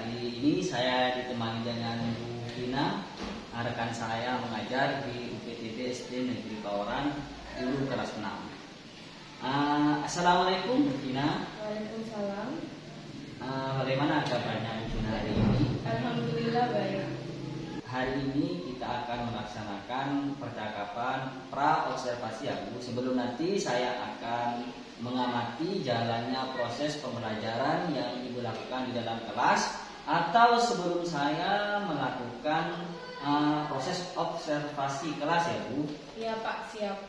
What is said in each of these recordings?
hari ini saya ditemani dengan Bu Vina, rekan saya mengajar di UPTD SD Negeri Bawaran, dulu kelas 6. Assalamualaikum Bu Vina. Waalaikumsalam. Bagaimana kabarnya Bu Vina hari ini? Alhamdulillah baik. Hari ini kita akan melaksanakan percakapan pra-observasi ya Bu. Sebelum nanti saya akan mengamati jalannya proses pembelajaran yang Ibu lakukan di dalam kelas, atau sebelum saya melakukan proses observasi kelas ya Bu. Iya Pak, siap.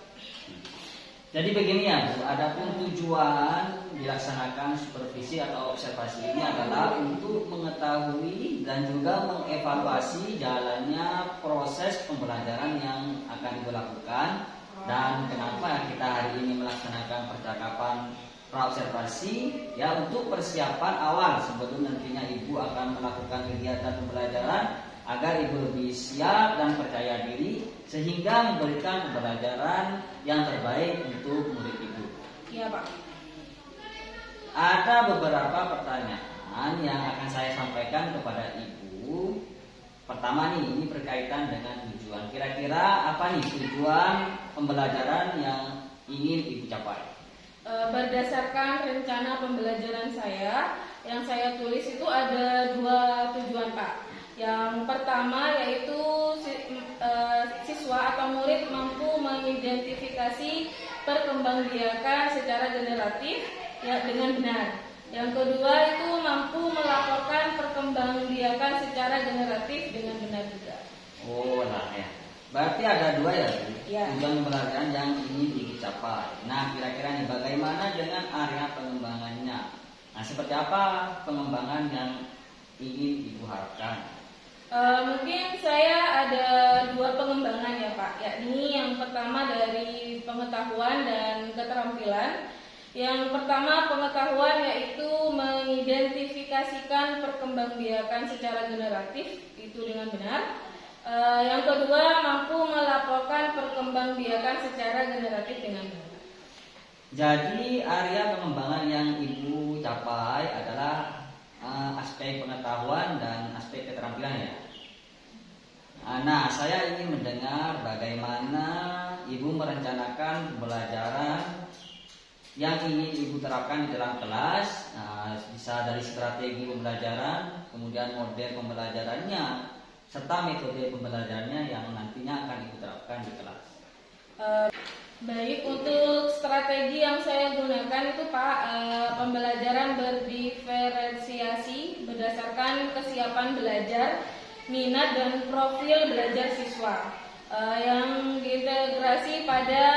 Jadi begini ya Bu, adapun tujuan dilaksanakan supervisi atau observasi ini adalah untuk mengetahui dan juga mengevaluasi jalannya proses pembelajaran yang akan Ibu lakukan. Dan kenapa kita hari ini melaksanakan percakapan pra-observasi ya, untuk persiapan awal sebelum nantinya Ibu akan melakukan kegiatan pembelajaran, agar Ibu lebih siap dan percaya diri sehingga memberikan pembelajaran yang terbaik untuk murid Ibu. Iya Pak. Ada beberapa pertanyaan yang akan saya sampaikan kepada Ibu. Pertama nih, ini berkaitan dengan tujuan. Kira-kira apa nih tujuan pembelajaran yang ingin Ibu capai? Berdasarkan rencana pembelajaran saya, yang saya tulis itu ada 2 tujuan Pak. Yang pertama yaitu siswa atau murid mampu mengidentifikasi perkembangbiakan secara generatif ya dengan benar. Yang kedua itu mampu melaporkan perkembangbiakan secara generatif dengan benar juga. Oh lah ya. Berarti ada 2 ya, Bu? Ya. Tujuan pembelajaran yang ingin dicapai. Nah, kira-kira nih bagaimana dengan area pengembangannya? Nah, seperti apa pengembangan yang ingin Ibu harapkan? Mungkin saya ada 2 pengembangan ya Pak. Yakni yang pertama dari pengetahuan dan keterampilan. Yang pertama pengetahuan yaitu mengidentifikasikan perkembangbiakan secara generatif itu dengan benar. Yang kedua mampu melaporkan perkembangbiakan secara generatif dengan benar. Jadi area pengembangan yang Ibu capai adalah aspek pengetahuan dan aspek keterampilan ya. Nah, saya ingin mendengar bagaimana Ibu merencanakan pembelajaran yang ingin Ibu terapkan di dalam kelas. Bisa dari strategi pembelajaran, kemudian model pembelajarannya, serta metode pembelajarannya yang nantinya akan Ibu terapkan di kelas. Baik, untuk strategi yang saya gunakan itu Pak, pembelajaran berdiferensiasi berdasarkan kesiapan belajar, minat dan profil belajar siswa, yang diintegrasi pada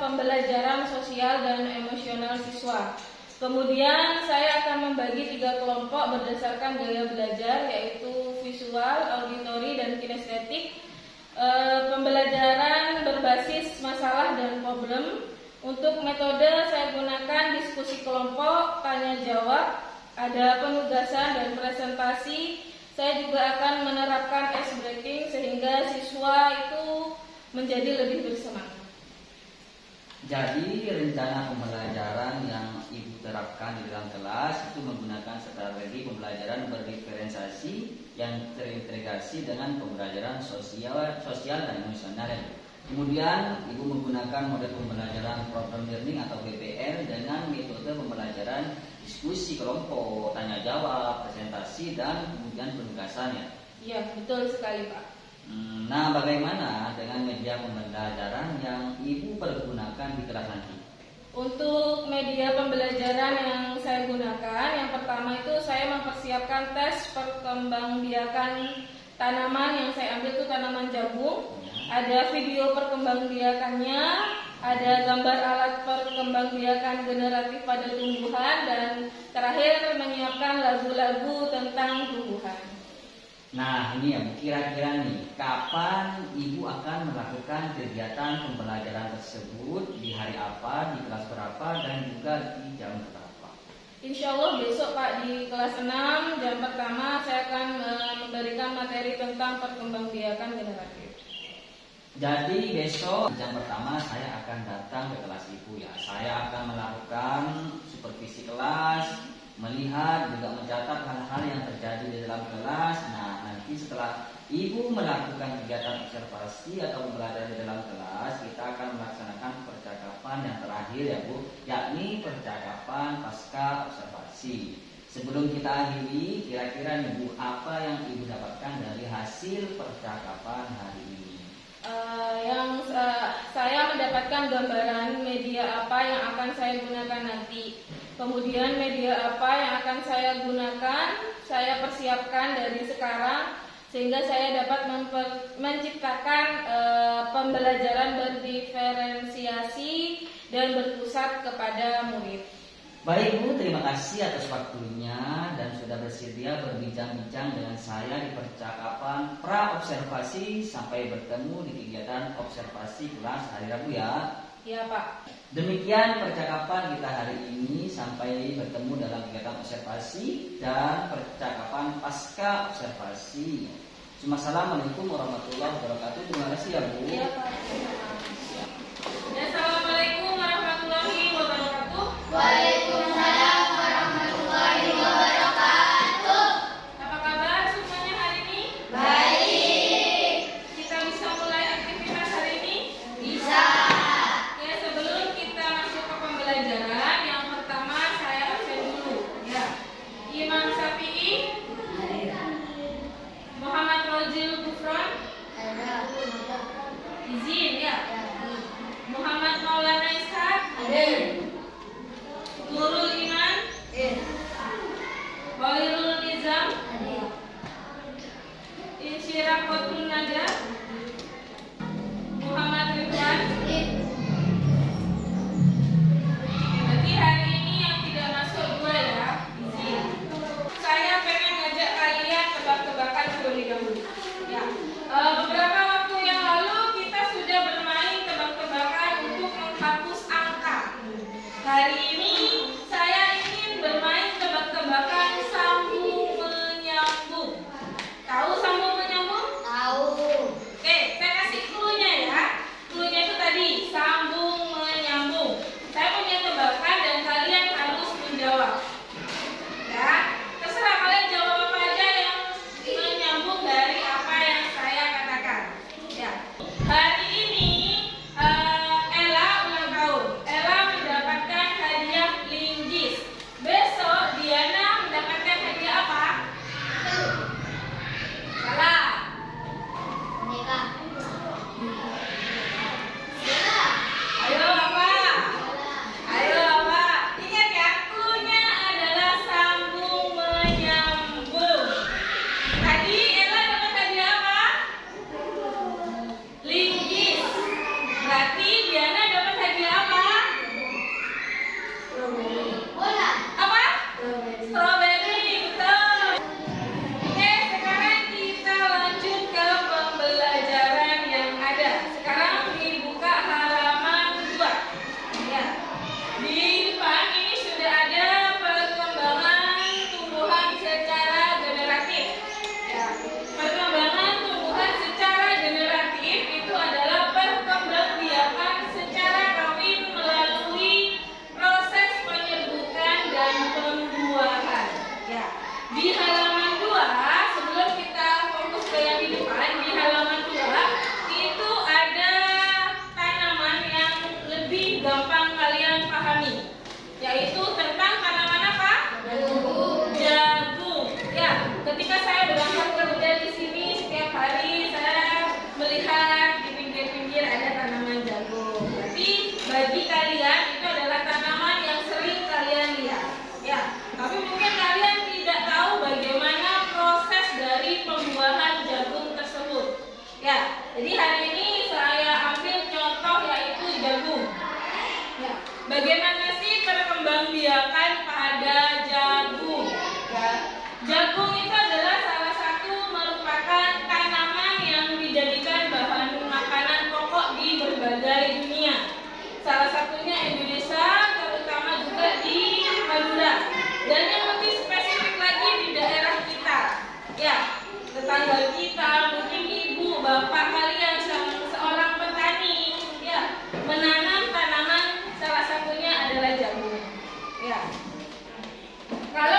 pembelajaran sosial dan emosional siswa. Kemudian saya akan membagi 3 kelompok berdasarkan gaya belajar, yaitu visual, auditori, dan kinestetik. Pembelajaran berbasis masalah dan problem. Untuk metode saya gunakan diskusi kelompok, tanya jawab, ada penugasan dan presentasi. Saya juga akan menerapkan ice breaking sehingga siswa itu menjadi lebih bersemangat. Jadi rencana pembelajaran yang Ibu terapkan di dalam kelas itu menggunakan strategi pembelajaran berdiferensiasi yang terintegrasi dengan pembelajaran sosial dan emosional. Kemudian Ibu menggunakan model pembelajaran problem learning atau PPL dengan metode pembelajaran diskusi kelompok, tanya jawab, presentasi, dan kemudian penugasannya. Iya, betul sekali Pak. Nah, bagaimana dengan media pembelajaran yang Ibu pergunakan di kelas nanti? Untuk media pembelajaran yang saya gunakan, yang pertama itu saya mempersiapkan tes perkembangbiakan tanaman yang saya ambil itu tanaman jagung. Ada video perkembangbiakannya, ada gambar alat perkembangbiakan generatif pada tumbuhan, dan terakhir menyiapkan lagu-lagu tentang tumbuhan. Nah, ini ya, kira-kira nih, kapan Ibu akan melakukan kegiatan pembelajaran tersebut, di hari apa, di kelas berapa, dan juga di jam berapa? Insya Allah besok Pak di kelas 6 jam pertama saya akan memberikan materi tentang perkembangbiakan generatif. Jadi besok jam pertama saya akan datang ke kelas Ibu ya. Saya akan melakukan supervisi kelas, melihat juga mencatat hal-hal yang terjadi di dalam kelas. Nah, nanti setelah Ibu melakukan kegiatan observasi atau belajar di dalam kelas, kita akan melaksanakan percakapan yang terakhir ya Bu, yakni percakapan pasca observasi. Sebelum kita akhiri, kira-kira nih Bu, apa yang Ibu dapatkan dari hasil percakapan hari ini? Saya mendapatkan gambaran media apa yang akan saya gunakan nanti. Kemudian media apa yang akan saya gunakan, saya persiapkan dari sekarang sehingga saya dapat menciptakan pembelajaran berdiferensiasi dan berpusat kepada murid. Baik Bu, terima kasih atas waktunya dan sudah bersedia berbincang-bincang dengan saya di percakapan pra-observasi. Sampai bertemu di kegiatan observasi kelas hari Rabu ya. Iya Pak. Demikian percakapan kita hari ini. Sampai bertemu dalam kegiatan observasi dan percakapan pasca observasi. Assalamualaikum warahmatullahi wabarakatuh. Terima kasih ya Bu. Iya Pak. Assalamualaikum warahmatullahi wabarakatuh. Waalaikumsalam warahmatullahi wabarakatuh. Apa kabar semuanya hari ini? Baik. Kita bisa mulai aktivitas hari ini? Bisa. Ya, sebelum kita masuk ke pembelajaran, yang pertama saya absen dulu. Ya, Imam Syafi'i, Muhammad Rozil Gufron, Ada. izin ya. Muhammad Maulana Ishak, Nurul Iman, Khairul Nizam, Insyirah Qutbun Najah, Muhammad Ridwan. Berarti hari ini yang tidak masuk dua ya, izin. Saya pengen ngajak kalian tebak-tebakan terlebih dahulu. Ya, beberapa waktu yang lalu kita sudah bermain tebak-tebakan untuk menghapus angka. Hari ini saya ingin bermain tebak-tebakan sambung menyambung. Tahu sambung menyambung? Tahu. Oke, saya kasih clue-nya ya. Clue-nya itu tadi sambung menyambung. Saya punya tebakan dan kalian harus menjawab. Ya, terserah kalian jawab apa aja yang menyambung dari apa yang saya katakan. Ya, hari ini Ella ulang tahun. Ella mendapatkan hadiah linggis. Besok Diana mendapatkan hadiah apa? Salah. Boneka. Ayo apa? Ayo apa? Ingat ya, clue-nya adalah sambung menyambung. Tadi Ella dapat hadiah apa? Linggis. Berarti Diana dapat hadiah apa? Bola. Apa? Strawberry. Betul. Oke, sekarang kita lanjut ke pembelajaran yang ada. Sekarang dibuka halaman 2. Ya. Di depan ini sudah ada perkembangan tumbuhan secara generatif. Ya. Perkembangan tumbuhan secara generatif itu adalah perkembangbiakan secara kawin melalui proses penyerbukan dan pembuahan. Ya. Di halaman 2, sebelum kita fokus ke yang di depan, di halaman 2 itu ada tanaman yang lebih gampang kalian pahami, yaitu tentang tanaman apa? Jagung. Ya, ketika saya berangkat kerja di sini setiap hari saya melihat di pinggir-pinggir ada tanaman jagung. Berarti bagi kalian itu adalah tanaman yang sering kalian lihat. Ya, tapi mungkin kalian tidak tahu bagaimana proses dari pembuahan jagung tersebut. Ya, jadi hari ini saya ambil contoh yaitu jagung. Ya, bagaimana sih perkembangbiakan pada jagung? Ya, jagung itu adalah salah satu merupakan tanaman yang dijadikan bahan makanan pokok di berbagai dunia. Salah satunya Indonesia, terutama juga di Madura. Dan yang lebih spesifik lagi di daerah kita. Ya, tetangga kita, mungkin ibu, bapak kalian seorang petani, ya, menanam tanaman salah satunya adalah jagung. Ya. Kalau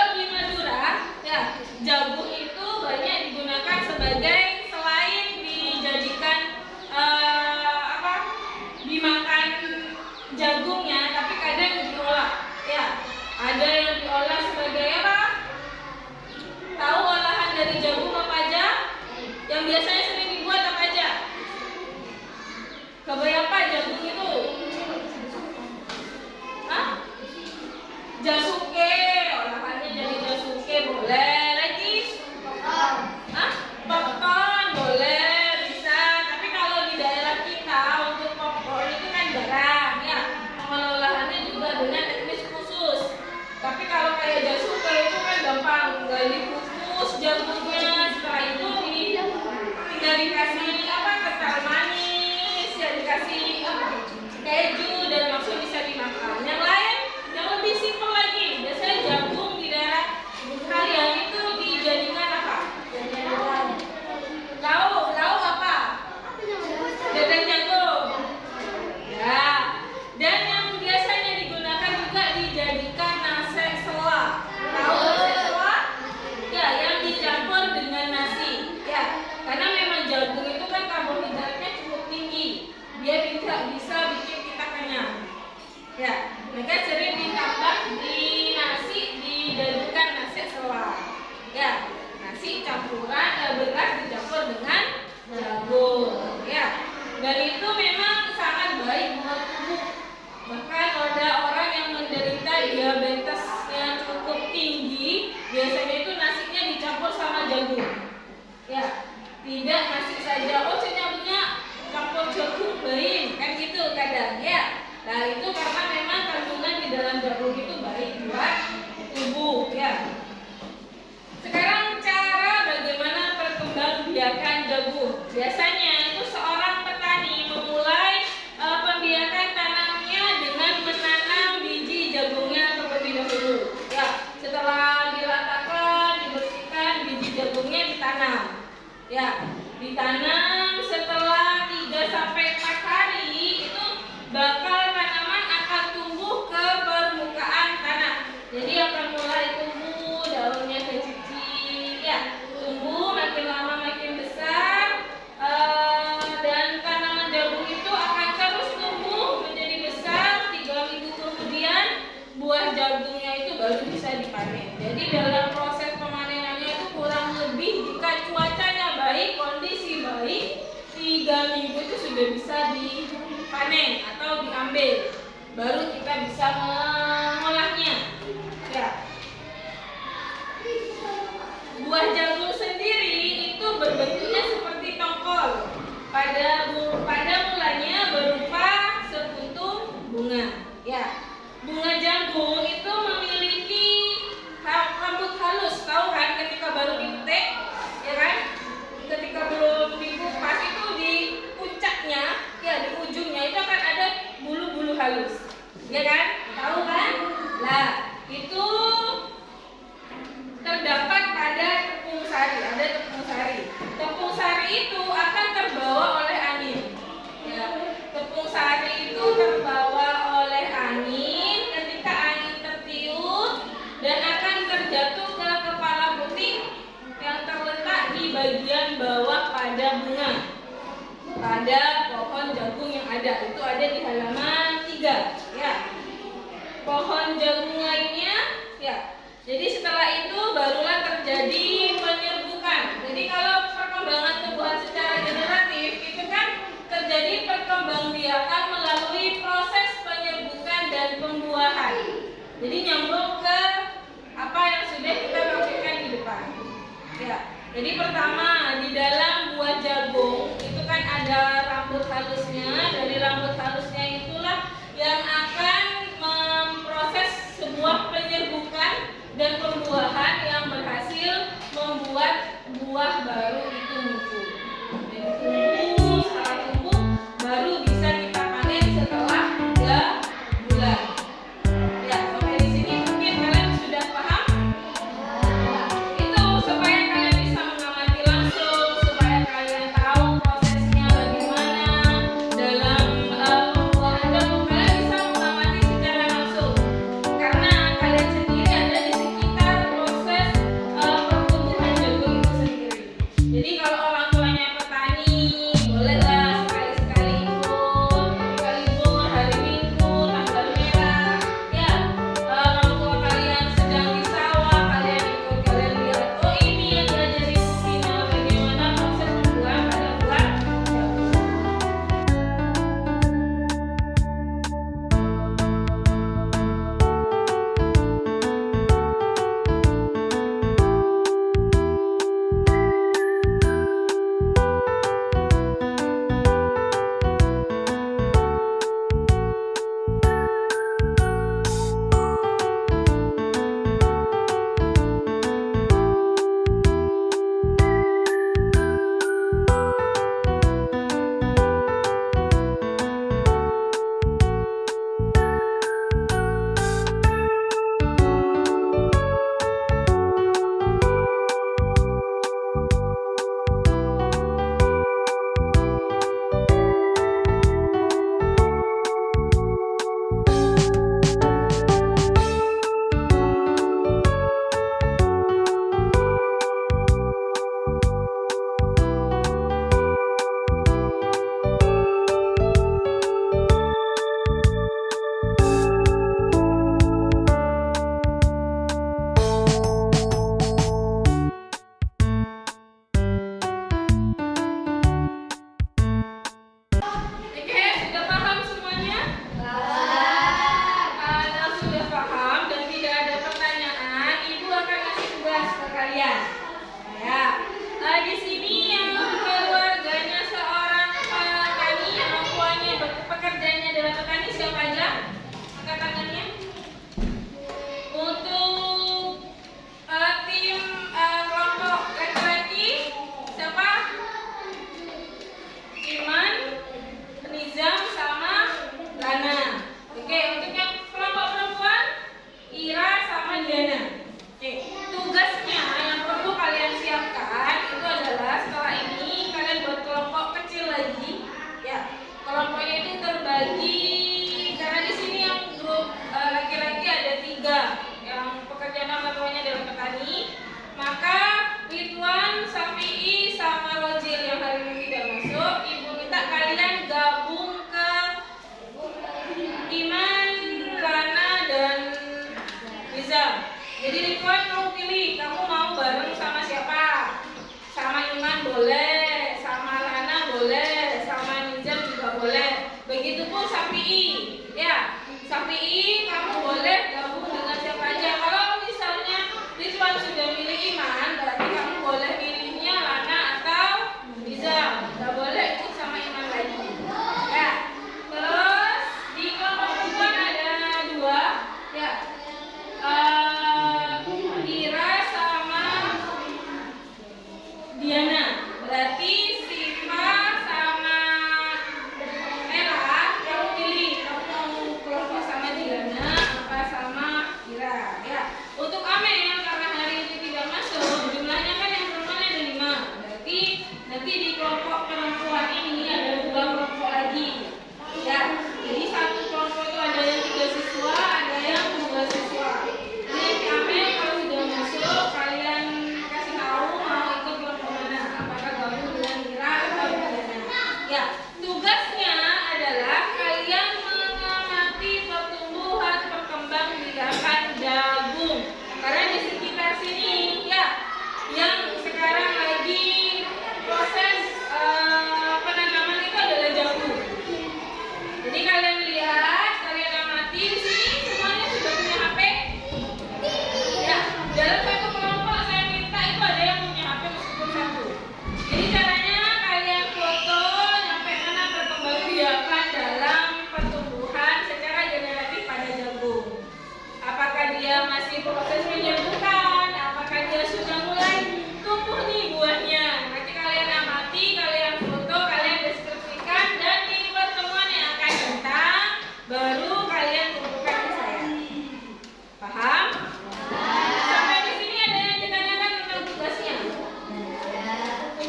jagung. Ya, tidak masih saja nyambungnya campur jagung baik kan gitu kadang ya. Nah itu karena memang kandungan di dalam jagung itu baik buat tubuh ya. Sekarang cara bagaimana perkembangbiakan jagung. Biasanya itu seorang petani memulai pembiakan tanamnya dengan menanam biji jagungnya terlebih dahulu. Ya, setelah diratakan, dibersihkan, biji jagungnya ditanam. Ya, ditanam setelah 3 sampai 4 hari itu bakal tanaman akan tumbuh ke permukaan tanah. Jadi akan mulai tumbuh, daunnya kecil, ya, tumbuh makin lama makin besar, dan tanaman jagung itu akan terus tumbuh menjadi besar. 3 minggu kemudian buah jagungnya itu baru bisa dipanen. Jadi dalam proses pemanenannya itu kurang lebih jika cuacanya baik, kondisi baik, 3 minggu itu sudah bisa dipanen atau diambil. Baru kita bisa mengolahnya. Ya. Buah jagung sendiri itu berbentuknya seperti tongkol. Pada mulanya berupa sekuntum bunga. Ya. Bunga jagung itu memiliki rambut halus, tahu kan ketika baru dipetik, ya kan? Ketika belum dikupas itu di puncaknya, ya di ujungnya itu akan ada bulu-bulu halus, ya kan? Tahu kan? Nah, itu terdapat pada tepung sari, ada tepung sari. Tepung sari itu akan terbawa oleh angin. Ya, tepung sari itu terbawa oleh angin ketika angin tertiup dan akan terjatuh ke kepala putih yang terletak di bagian bawah pada bunga. Pada pohon jagung yang ada, itu ada di halaman 3, ya. Pohon jagung lainnya, ya. Jadi setelah itu barulah terjadi penyerbukan. Jadi kalau perkembangan tumbuhan secara generatif itu kan terjadi perkembangbiakan melalui proses penyerbukan dan pembuahan. Jadi nyambung ke apa yang sudah kita lakukan di depan. Ya. Jadi pertama di dalam buah jagung itu kan ada rambut halusnya. Dari rambut halusnya itulah yang akan memproses sebuah penyerbukan dan pembuahan yang berhasil membuat buah baru itu muncul. Jadi tumbuh, setelah tumbuh baru bisa kita panen setelah 3 bulan. Ya, sampai di sini mungkin kalian sudah paham? Itu supaya kalian bisa mengamati langsung, supaya kalian tahu prosesnya bagaimana dalam pembuahan jagung. Kalian bisa mengamati secara langsung karena kalian sendiri ada di sekitar proses pertumbuhan jagung itu sendiri. Jadi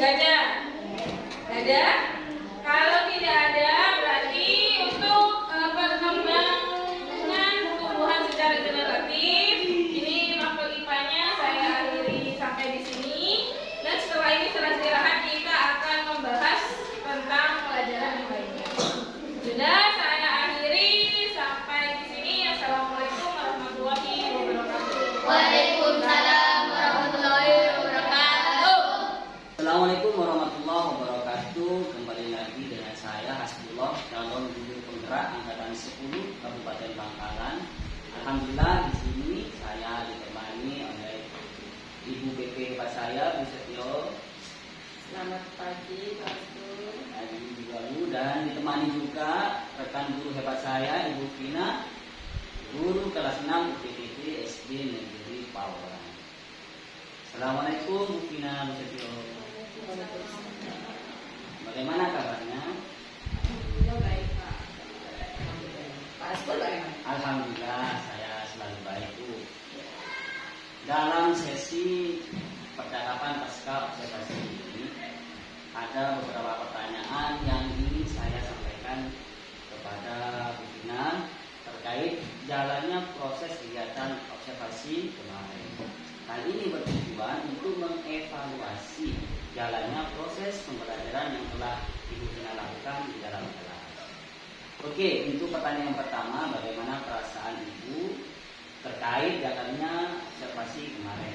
Gak ada? Gak ada? Kalau tidak ada, berarti untuk perkembangan tumbuhan secara generatif, ini mapel IPA-nya saya akhiri sampai di sini. Dan setelah ini setelah istirahat kita akan membahas tentang pelajaran yang lainnya. Sudah, saya akhiri sampai di sini. Assalamualaikum warahmatullahi wabarakatuh. Waalaikumsalam warahmatullahi wabarakatuh. Assalamualaikum warahmatullahi wabarakatuh. Kembali lagi dengan saya Hasbullah, calon guru penggerak angkatan 10 Kabupaten Bangkalan. Alhamdulillah di sini saya ditemani oleh Ibu BP Pak saya, Bu Setio. Selamat pagi, Pak Abdul. Ibu Galuh, dan ditemani juga rekan guru hebat saya, Ibu Vina, guru kelas 6 UPTT SD Negeri Pawaran. Assalamualaikum Bu Vina, Bu Setio. Bagaimana kabarnya? Alhamdulillah baik, Pak. Pak Asbul bagaimana? Alhamdulillah saya selalu baik Bu. Dalam sesi percakapan pasca observasi ini ada beberapa pertanyaan yang ingin saya sampaikan kepada Bu Vina terkait jalannya proses kegiatan observasi kemarin. Hal ini bertujuan untuk mengevaluasi jalannya proses pembelajaran yang telah Ibu Vina lakukan di dalam kelas. Oke, untuk pertanyaan yang pertama, bagaimana perasaan Ibu terkait jalannya observasi kemarin?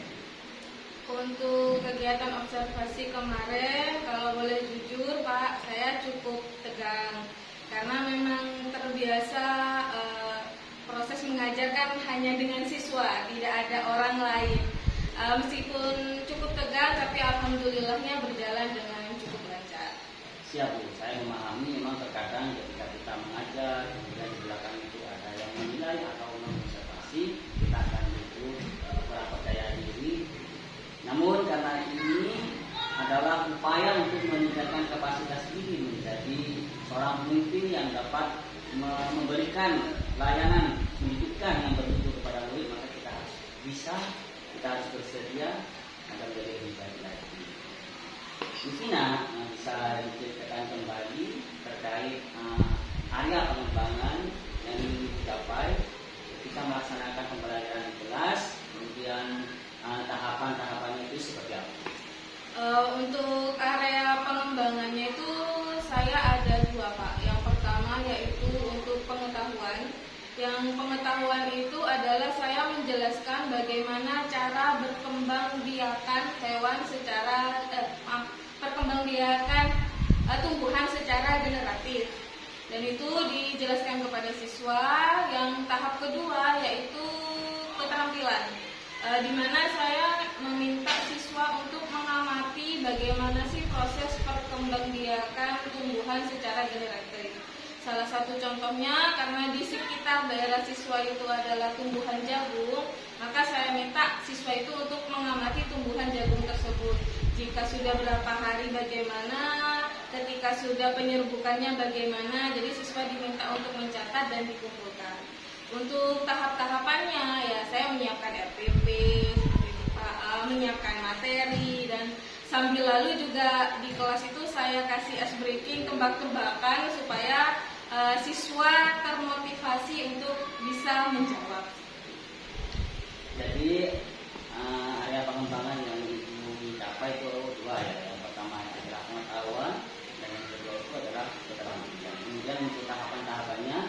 Untuk kegiatan observasi kemarin, kalau boleh jujur Pak, saya cukup tegang karena memang terbiasa proses mengajarkan hanya dengan siswa, tidak ada orang lain. Meskipun cukup tegang, tapi alhamdulillahnya berjalan dengan cukup lancar. Siap Bu, saya memahami memang terkadang ketika kita mengajar, kemudian di belakang itu ada yang menilai atau mengobservasi, kita akan butuh kurang percaya diri. Namun karena ini adalah upaya untuk meningkatkan kapasitas diri menjadi seorang pemimpin yang dapat memberikan layanan pendidikan yang bermutu kepada murid, maka kita harus bisa, kita harus bersedia agar menjadi lebih baik lagi. Bu Vina, bisa diceritakan kembali terkait area pengembangan yang ingin dicapai ketika melaksanakan pembelajaran di kelas, kemudian tahapan-tahapannya itu seperti apa? Untuk area pengembangannya itu saya ada dua Pak. Yang pertama yaitu untuk pengetahuan. Yang pengetahuan itu adalah saya menjelaskan bagaimana cara berkembangbiakan hewan secara perkembangbiakan tumbuhan secara generatif. Dan itu dijelaskan kepada siswa. Yang tahap kedua yaitu keterampilan, di mana saya meminta siswa untuk mengamati bagaimana sih proses perkembangbiakan tumbuhan secara generatif. Salah satu contohnya, karena di sekitar daerah siswa itu adalah tumbuhan jagung, maka saya minta siswa itu untuk mengamati tumbuhan jagung tersebut. Jika sudah berapa hari bagaimana, ketika sudah penyerbukannya bagaimana, jadi siswa diminta untuk mencatat dan dikumpulkan. Untuk tahap-tahapannya ya saya menyiapkan RPP, menyiapkan materi, dan sambil lalu juga di kelas itu saya kasih ice breaking, tebak-tebakan supaya siswa termotivasi untuk bisa menjawab. Jadi area pengembangan yang Ibu capai itu dua ya. Yang pertama adalah pengetahuan dan yang kedua itu adalah keterampilan. Kemudian untuk tahapan-tahapannya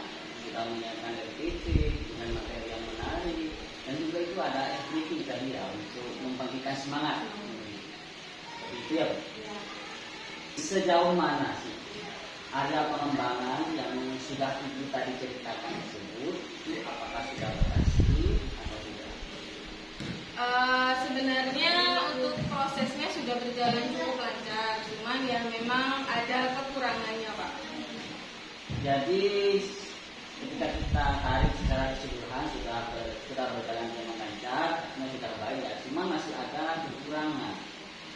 kita menyiapkan RPP dengan materi yang menarik, dan juga itu ada FGD tadi ya untuk membangkitkan semangat. Seperti itu ya. Sejauh mana sih area pengembangan yang sudah Ibu tadi ceritakan tersebut, itu apakah sudah berhasil atau tidak? Sebenarnya untuk prosesnya sudah berjalan cukup lancar, cuman ya memang ada kekurangannya Pak. Jadi ketika kita tarik secara keseluruhan sudah berjalan dengan lancar, sudah baik ya, cuma masih ada kekurangan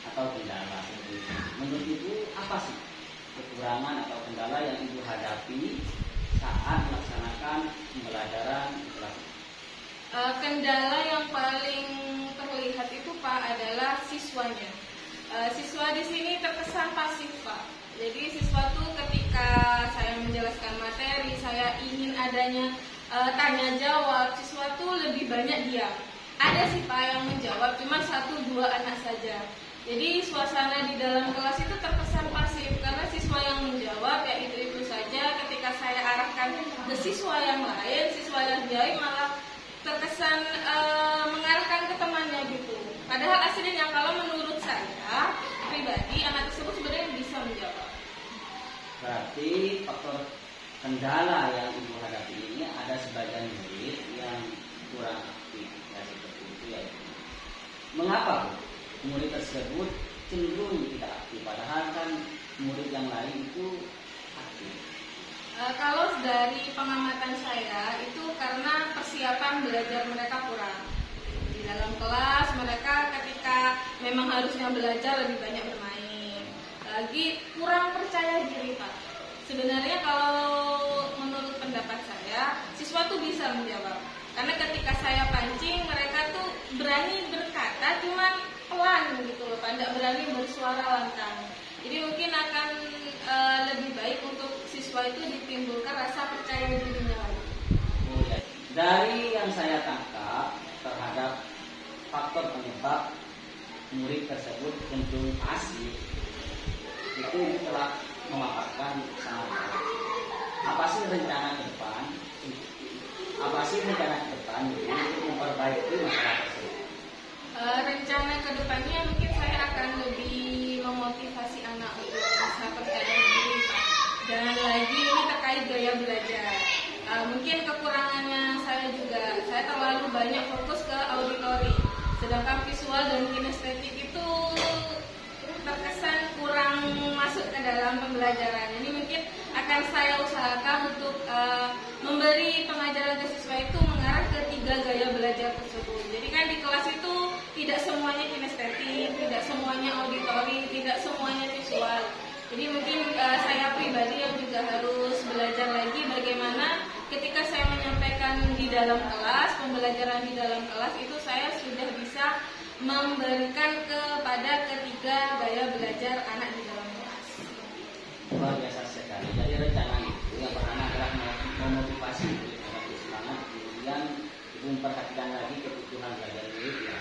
atau kendala. Menurut Ibu apa sih kekurangan atau kendala yang Ibu hadapi saat melaksanakan pembelajaran kelas? Kendala yang paling terlihat itu Pak adalah siswanya. Siswa di sini terkesan pasif, Pak. Jadi siswa tuh ketika saya menjelaskan materi, saya ingin adanya tanya jawab, siswa tuh lebih banyak diam. Ada sih Pak yang menjawab, cuma 1-2 anak saja. Jadi suasana di dalam kelas itu terkesan pasif karena siswa yang menjawab ya itu saja. Ketika saya arahkan ke siswa yang lain, siswa yang lain malah terkesan mengarahkan ke temannya gitu. Padahal aslinya kalau menurut saya pribadi anak tersebut sebenarnya bisa menjawab. Berarti faktor kendala yang ibu hadapi ini ada sebagian murid yang kurang aktif ya, seperti itu ya. Mengapa Bu? Murid tersebut cenderung tidak aktif padahal kan murid yang lain itu aktif? Kalau dari pengamatan saya itu karena persiapan belajar mereka kurang. Di dalam kelas mereka ketika memang harusnya belajar lebih banyak bermain. Lagi kurang percaya diri Pak. Sebenarnya kalau menurut pendapat saya, siswa tuh bisa menjawab. Karena ketika saya pancing mereka tuh berani berkata cuman pelan gitu loh, tidak berani bersuara lantang. Jadi mungkin akan lebih baik untuk siswa itu ditimbulkan rasa percaya dirinya lagi. Oh, ya. Dari yang saya tangkap terhadap faktor penyebab murid tersebut cenderung pasif, itu telah memaparkan sangat. Apa sih rencana ke depan? Apa sih rencana ke depan untuk memperbaiki masalah tersebut? Rencana kedepannya mungkin saya akan lebih memotivasi anak untuk bisa percaya diri Pak. Jangan lagi ini terkait gaya belajar. Mungkin kekurangannya saya juga, saya terlalu banyak fokus ke auditori. Sedangkan visual dan kinestetik itu terkesan kurang masuk ke dalam pembelajaran. Ini mungkin akan saya usahakan untuk memberi pengajaran ke siswa itu mengarah ke 3 gaya belajar tersebut. Jadi kan di kelas itu tidak semuanya kinestetik, tidak semuanya auditori, tidak semuanya visual. Jadi mungkin saya pribadi yang juga harus belajar lagi bagaimana ketika saya menyampaikan di dalam kelas, pembelajaran di dalam kelas itu saya sudah bisa memberikan kepada ketiga gaya belajar anak di dalam kelas. Luar biasa sekali. Jadi rencana itu yang pertama adalah memotivasi murid agar bersemangat, kemudian ibu memperhatikan lagi kebutuhan belajar murid ya,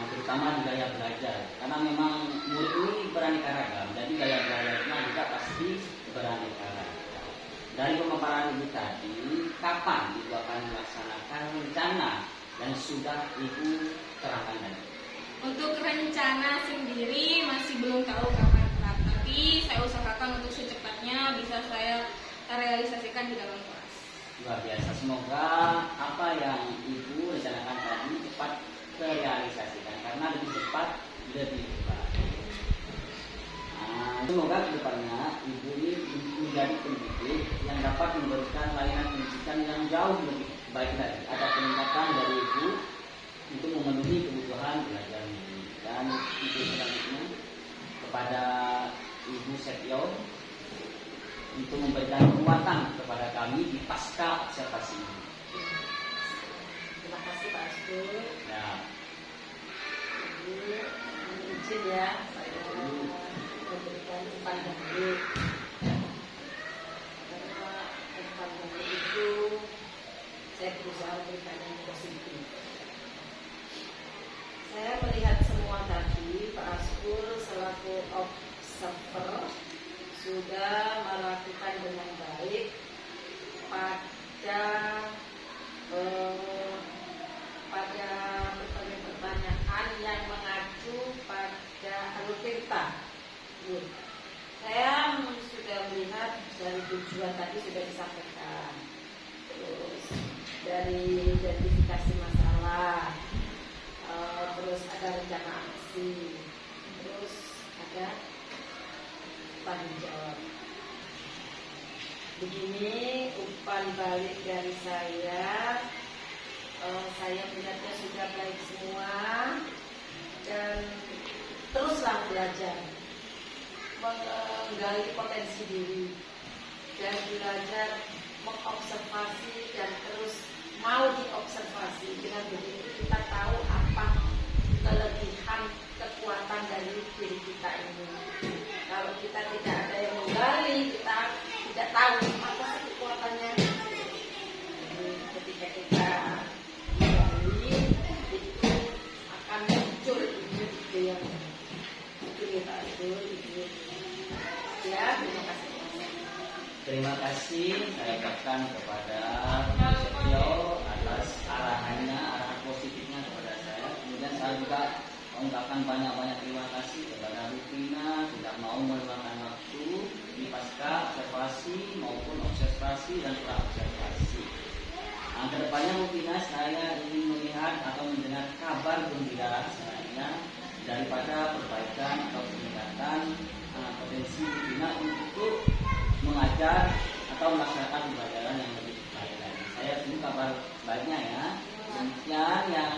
terutama di gaya belajar. Karena memang murid ini beraneka ragam, jadi gaya belajarnya juga pasti beraneka ragam. Dari pemaparan ibu tadi, kapan ibu akan melaksanakan rencana yang sudah ibu terangkan tadi? Untuk rencana sendiri masih belum tahu kapan, tapi saya usahakan untuk secepatnya bisa saya realisasikan di dalam kelas. Luar biasa, semoga apa yang ibu rencanakan tadi cepat terrealisasikan karena lebih cepat lebih baik. Semoga kedepannya ibu ini menjadi pendidik yang dapat memberikan layanan pendidikan yang jauh lebih baik lagi. Ada peningkatan dari ibu untuk memenuhi kebutuhan belajar ini. Dan ibu selanjutnya kepada Ibu Setio untuk memberikan penguatan kepada kami di pasca observasi ini. Terima kasih Pak Astur. Ya. Ibu izin ya saya memberikan umpan balik. Karena umpan balik itu saya berusaha memberikan yang positif. Saya melihat semua tadi Pak Astur selaku observer sudah melakukan dengan baik pada pertanyaan-pertanyaan yang mengacu pada alutsista. Saya sudah melihat dari tujuan tadi sudah disampaikan, terus dari identifikasi masalah, terus ada rencana aksi, terus ada tanggung jawab. Begini umpan balik dari saya melihatnya sudah baik semua dan teruslah belajar menggali potensi diri dan belajar mengobservasi dan terus mau diobservasi. Dengan begitu kita tahu apa kelebihan kekuatan dari diri kita ini. Kalau kita tidak ada yang menggali, kita tidak tahu apa sih kekuatannya. Jadi ketika kita menggali, itu akan muncul ide yang itu kita itu. Ya, terima kasih. Terima kasih saya ucapkan kepada beliau atas arahan positifnya kepada saya. Kemudian saya juga mengucapkan banyak-banyak terima kasih kepada Rufina sudah mau meluangkan waktu di pasca observasi maupun observasi dan praobservasi. Nah, kedepannya Rufina saya ingin melihat atau mendengar kabar gembira saya daripada perbaikan atau peningkatan potensi Rufina untuk mengajar atau melaksanakan pembelajaran yang lebih baik lagi. Saya tunggu kabar baiknya ya. Demikian yang